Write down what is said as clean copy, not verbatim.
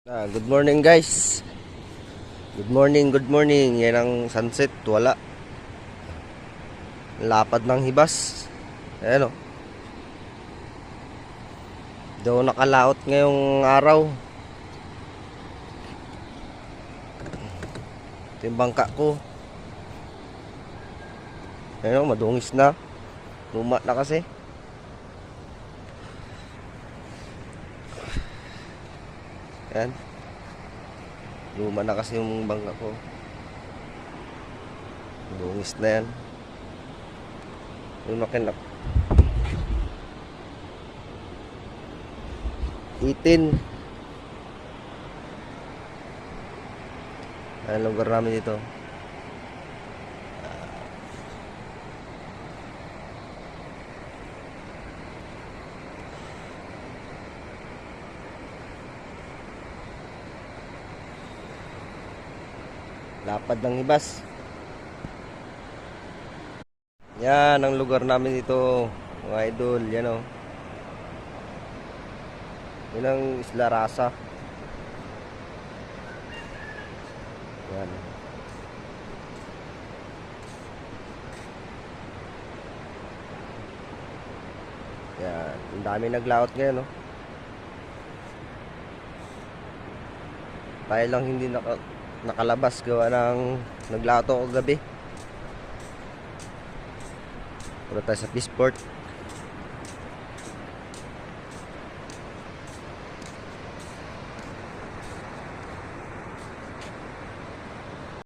Good morning guys. Good morning, good morning. Yan ang sunset, wala. Lapad ng hibas. Ayan o. Daw nakalaot ngayong araw. Ito yung bangka ko. Ayan o, madungis na. Luma na kasi. Ayan. Luma na kasi yung bangka ko. Dungis na yan. Yung makinak 18. Ayan lugar namin dito. Lapad ng hibas. Yan ang lugar namin dito, mga idol. Yan o. Yan ang Isla Rasa. Yan. Yan. Ang dami naglaot ngayon, no? Tayo lang hindi nakalabas gawa ng naglaot ako gabi. Punta tayo sa Peaceport.